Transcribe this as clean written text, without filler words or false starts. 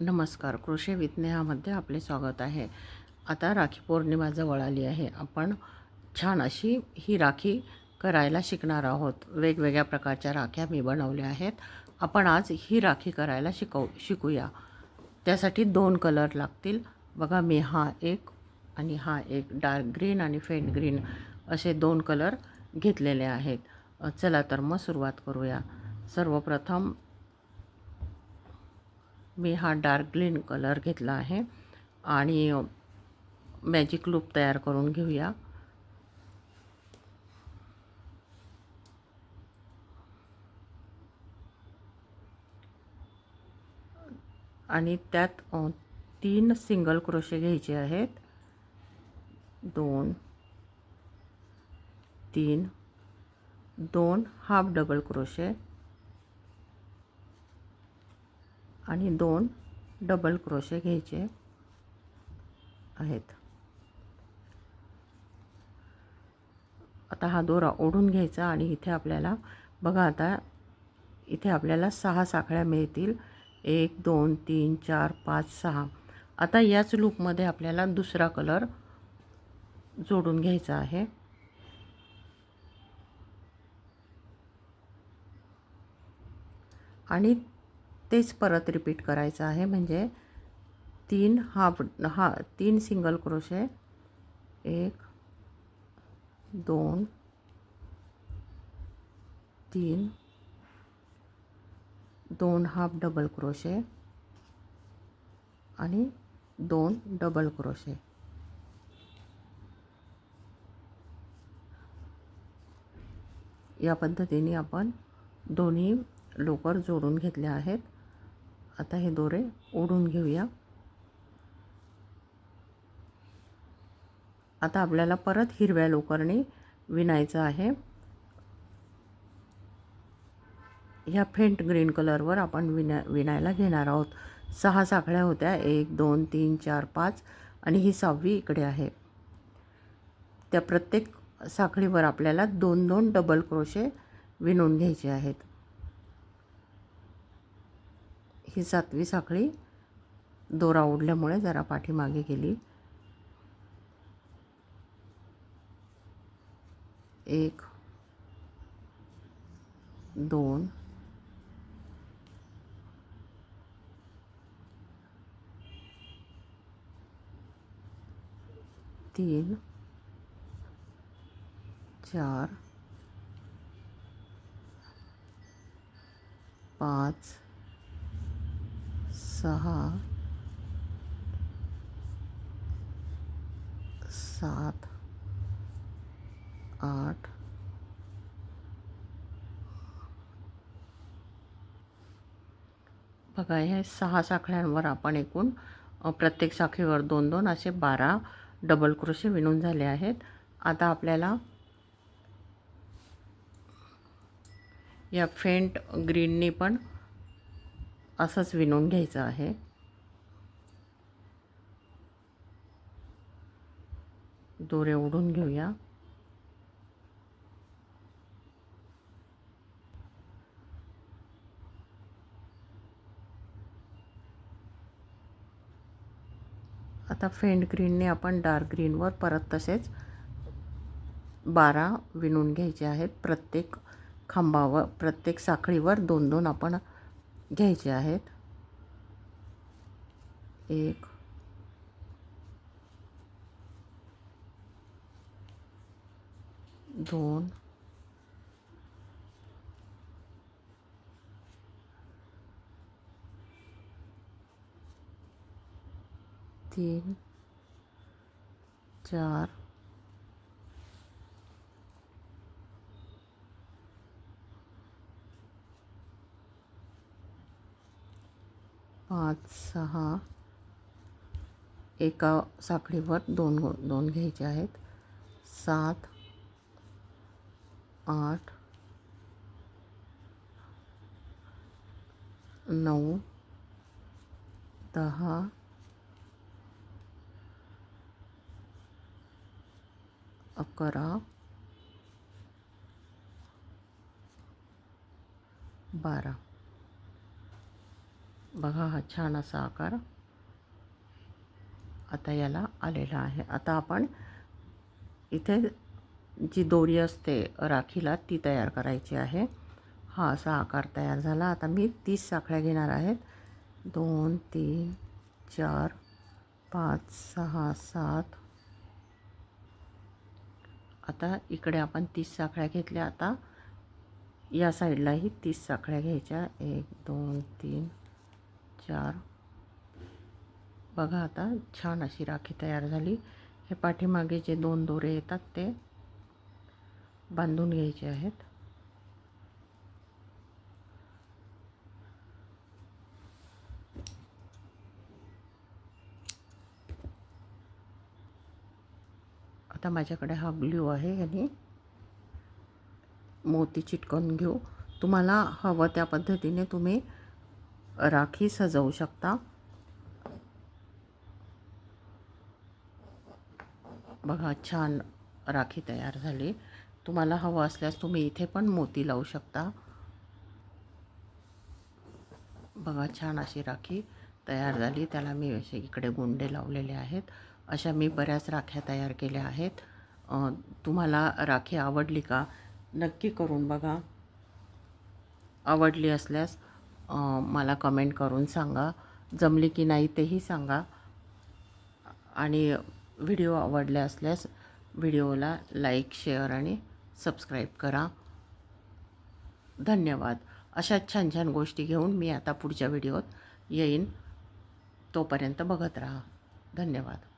नमस्कार. कृषी विज्ञानामध्ये आपले स्वागत आहे. आता राखी पौर्णिमा जवळ आली आहे. आपण छान अशी ही राखी करायला शिकणार आहोत. वेगवेगळ्या प्रकारच्या राख्या मी बनवल्या आहेत. आपण आज ही राखी करायला शिकूया. त्यासाठी 2 कलर लागतील. बघा, मी हा एक आणि हा एक डार्क ग्रीन आणि फेंट ग्रीन असे 2 कलर घेतलेले आहेत. चला तर मग सुरुवात करूया. सर्वप्रथम मी हा डार्क ग्रीन कलर घेतला आहे आणि मॅजिक लूप तयार करून घेऊया. आणि त्यात 3 सिंगल क्रोशे घ्यायचे आहेत. 2 3 2 हाफ डबल क्रोशे आणि 2 डबल क्रोशे घ्यायचे आहेत. आता हा दोरा ओढून घ्यायचा आणि इथे आपल्याला बघा, आता इथे आपल्याला 6 साखळ्या मिळतील. 1 2 3 4 5 6. आता याच लूपमध्ये आपल्याला दुसरा कलर जोडून घ्यायचा आहे. आणि तेच परत रिपीट करायचं आहे. म्हणजे 3 single crochet, 1 2 3 2 half double crochet आणि 2 डबल क्रोशे. या पद्धतीने आपण दोन्ही लोकर जोडून घेतले आहेत. आता हे दोरे ओढून घेऊया. आता आपल्याला परत हिरव्या लोकरने विणायचं आहे. ह्या फेंट ग्रीन कलरवर आपण विणायला घेणार आहोत. 6 साखळ्या होत्या. 1 2 3 4 5 आणि ही 6वी इकडे आहे. त्या प्रत्येक साखळीवर आपल्याला 2 2 डबल क्रोशे विणून घ्यायचे आहेत. ही 7वी साखळी दोरा ओढल्यामुळे जरा पाठीमागे गेली. 1 2 3 4 5 6 7 8 बघा, हे 6 साखळ्यांवर आपण एकूण प्रत्येक साखळीवर 2 2 असे 12 डबल क्रोशे विणून झाले आहेत. आता आपल्याला या फेंट ग्रीननी पण असंच विणून घ्यायचं आहे. दोरे ओढून घेऊया. आता फेंट ग्रीनने आपण डार्क ग्रीनवर परत तसेच 12 विणून घ्यायचे आहेत. प्रत्येक खांबावर, प्रत्येक साखळीवर 2 2 आपण घ्यायचे आहेत. 1 2 3 4 5 6. एका साखळीवर 2 2 घ्यायचे आहेत. 7 8 9 10 11 12. बघा हा छान असा आकार आता याला आलेला आहे. आता आपण इथे जी दोरी असते राखीला ती तयार करायची आहे. हा असा आकार तयार झाला. आता मी 30 साखळ्या घेणार आहेत. 2 3 4 5 6 7. आता इकडे आपण 30 साखळ्या घेतल्या. आता या साईडलाही 30 साखळ्या घ्यायच्या. 1 2 3 4. बघा आता छान अशी राखी तयार झाली. हे पाठीमागे जे 2 दोरे येतात ते बांधून घ्यायचे आहेत. आता माझ्याकडे हा ग्लू आहे, याने मोती चिटकवून घेऊ. तुम्हाला हवं त्या पद्धतीने तुम्ही राखी सजवू शकता. बघा छान राखी तयार झाली. तुम्हाला हवं असल्यास तुम्ही इथे पण मोती लावू शकता. बघा छान अशी राखी तयार झाली. त्याला मी असे इकडे गोंडे लावलेले आहेत. अशा मी बऱ्याच राख्या तयार केल्या आहेत. तुम्हाला राखी आवडली का नक्की करून बघा. आवडली असल्यास मला कमेंट करून सांगा. जमली की नाही तेही सांगा. आणि व्हिडिओ आवडले असल्यास व्हिडिओला लाईक शेअर आणि सबस्क्राईब करा. धन्यवाद. अशा छान छान गोष्टी घेऊन मी आता पुढच्या व्हिडिओत येईन. तोपर्यंत बघत राहा. धन्यवाद.